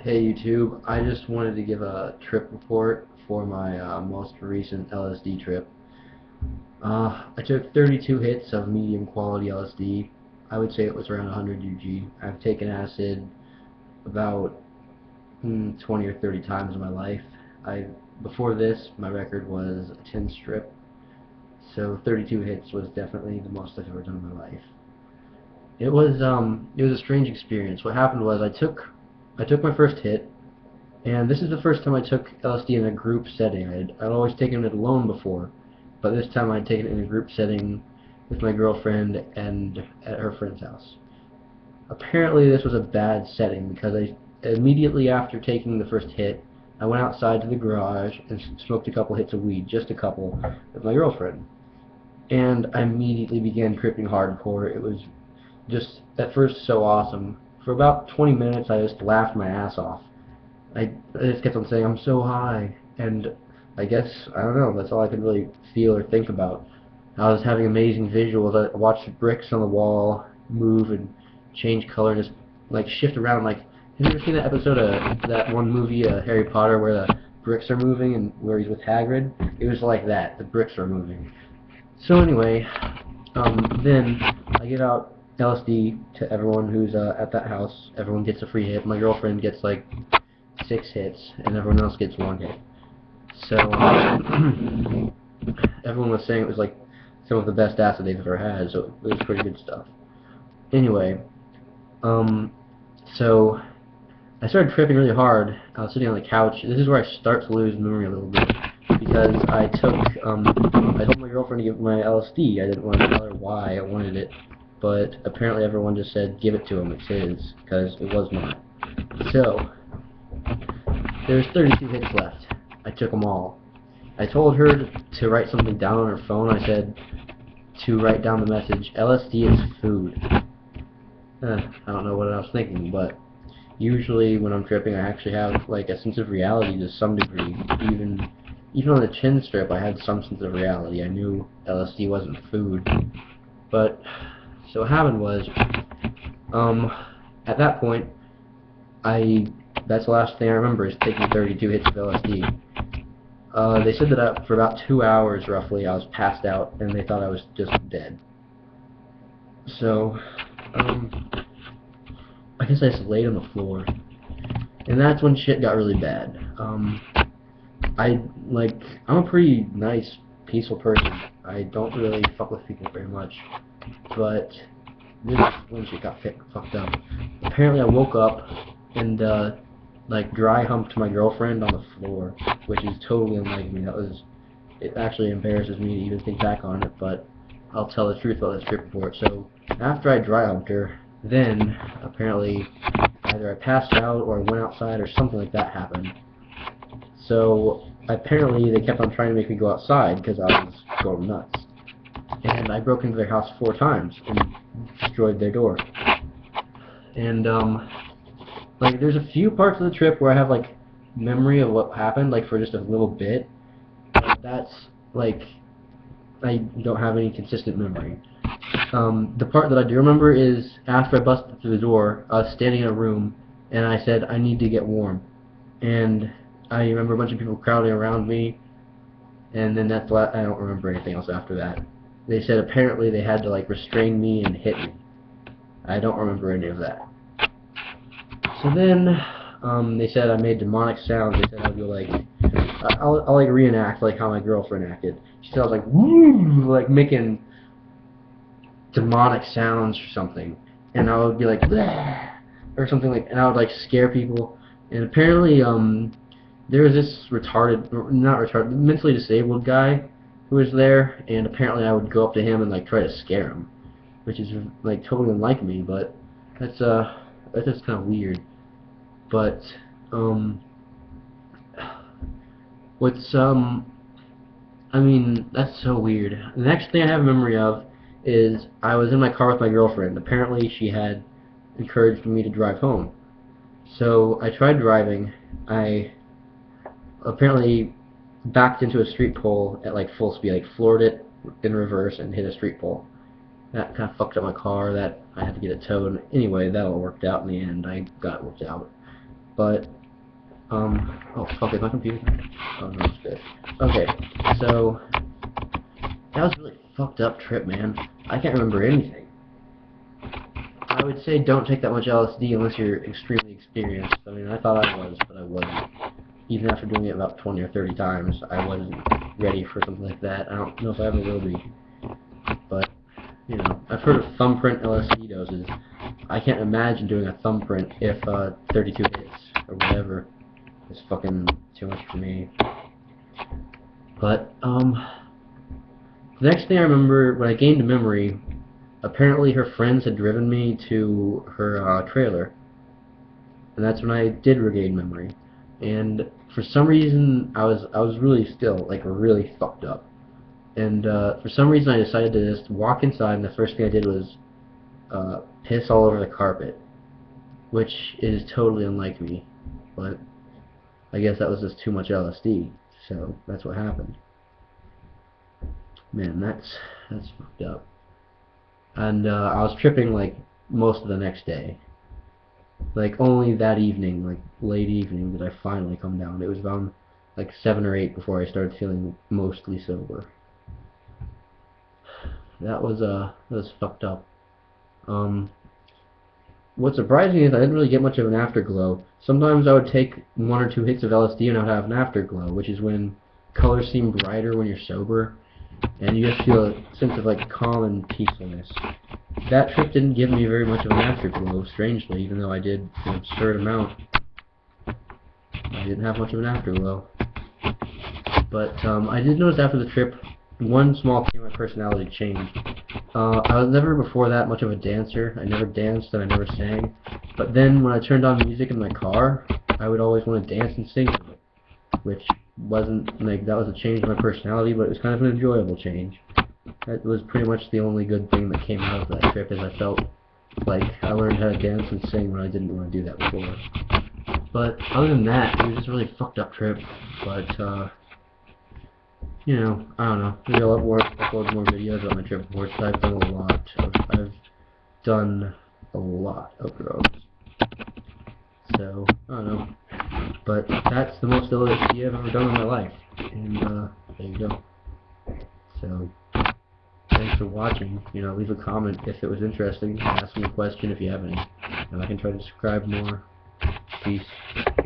Hey YouTube, I just wanted to give a trip report for my most recent LSD trip. I took 32 hits of medium quality LSD. I would say it was around 100 UG. I've taken acid about 20 or 30 times in my life. Before this, my record was a 10 strip, so 32 hits was definitely the most I've ever done in my life. It was a strange experience. What happened was I took my first hit. And this is the first time I took LSD in a group setting. I'd always taken it alone before, but this time I'd taken it in a group setting with my girlfriend and at her friend's house. Apparently this was a bad setting because immediately after taking the first hit, I went outside to the garage and smoked a couple hits of weed, just a couple, with my girlfriend. And I immediately began tripping hardcore. It was just, at first, so awesome. For about 20 minutes I just laughed my ass off. I just kept on saying, I'm so high, and I guess, I don't know, that's all I could really feel or think about. I was having amazing visuals. I watched the bricks on the wall move and change color, just, like, shift around, like, have you ever seen that episode of that one movie, Harry Potter, where the bricks are moving and where he's with Hagrid? It was like that, the bricks are moving. So anyway, then I give out LSD to everyone who's at that house. Everyone gets a free hit. My girlfriend gets, like, 6 hits, and everyone else gets 1 hit. So, everyone was saying it was like some of the best acid they've ever had, so it was pretty good stuff. Anyway, so I started tripping really hard. I was sitting on the couch. This is where I start to lose memory a little bit, because I told my girlfriend to give my LSD. I didn't want to tell her why I wanted it, but apparently everyone just said, give it to him, it's his, because it was mine. So, there's 32 hits left. I took them all. I told her to write something down on her phone. I said to write down the message, LSD is food. I don't know what I was thinking, but usually when I'm tripping I actually have like a sense of reality to some degree. Even on the chin strip I had some sense of reality. I knew LSD wasn't food. But, so what happened was, at that point, that's the last thing I remember is taking 32 hits of LSD. They said that for about 2 hours, roughly, I was passed out, and they thought I was just dead. So, I guess I just laid on the floor. And that's when shit got really bad. I'm a pretty nice, peaceful person. I don't really fuck with people very much. But, this is when shit got fucked up. Apparently I woke up, and, dry humped my girlfriend on the floor, which is totally unlike me. It actually embarrasses me to even think back on it, but I'll tell the truth about this trip report. So, after I dry humped her, then, apparently, either I passed out or I went outside or something like that happened. So, apparently they kept on trying to make me go outside because I was going nuts. And I broke into their house 4 times and destroyed their door. And, there's a few parts of the trip where I have, memory of what happened, for just a little bit. But that's, I don't have any consistent memory. The part that I do remember is, after I busted through the door, I was standing in a room, and I said, I need to get warm. And I remember a bunch of people crowding around me, and then I don't remember anything else after that. They said apparently they had to, restrain me and hit me. I don't remember any of that. So then, they said I made demonic sounds. They said I would go I'll reenact how my girlfriend acted. She said I was woo, making demonic sounds or something, and I would be bleh, or something and I would scare people. And apparently, there was this mentally disabled guy who was there, and apparently I would go up to him and try to scare him, which is totally unlike me, but that's just kind of weird. But that's so weird. The next thing I have a memory of is I was in my car with my girlfriend. Apparently she had encouraged me to drive home. So I tried driving. I apparently backed into a street pole at full speed, floored it in reverse and hit a street pole. That kind of fucked up my car. That I had to get it towed. Anyway, that all worked out in the end. I got it worked out. But oh fuck, is my computer? Oh no, it's good. Okay, so that was a really fucked up trip, man. I can't remember anything. I would say don't take that much LSD unless you're extremely experienced. I mean, I thought I was, but I wasn't. Even after doing it about 20 or 30 times, I wasn't ready for something like that. I don't know if I ever will be. But, you know, I've heard of thumbprint LSD doses. I can't imagine doing a thumbprint if 32 hits or whatever is fucking too much for me. But, the next thing I remember, when I gained a memory, apparently her friends had driven me to her trailer. And that's when I did regain memory. And for some reason, I was really still, like, really fucked up. And for some reason, I decided to just walk inside, and the first thing I did was piss all over the carpet, which is totally unlike me. But I guess that was just too much LSD, so that's what happened. Man, that's fucked up. And I was tripping like most of the next day. Like only that evening, like late evening, did I finally come down. It was around like 7 or 8 before I started feeling mostly sober. That was fucked up. What's surprising is I didn't really get much of an afterglow. Sometimes I would take 1 or 2 hits of LSD and I would have an afterglow, which is when colors seem brighter when you're sober, and you just feel a sense of like calm and peacefulness. That trip didn't give me very much of an afterglow, strangely, even though I did an absurd amount. I didn't have much of an afterglow. But I did notice after the trip, one small thing in my personality changed. I was never before that much of a dancer. I never danced and I never sang. But then when I turned on music in my car, I would always want to dance and sing to it. Which wasn't, like, that was a change in my personality, but it was kind of an enjoyable change. That was pretty much the only good thing that came out of that trip, is I felt like I learned how to dance and sing when I didn't want to do that before. But other than that, it was just a really fucked up trip. But, you know, I don't know. Maybe I'll upload more videos about my trip before, because I've done a lot. I've done a lot of drugs. So, I don't know. But that's the most LSD I've ever done in my life. And, there you go. So, thanks for watching. You know, leave a comment if it was interesting. Ask me a question if you have any. And I can try to describe more. Peace.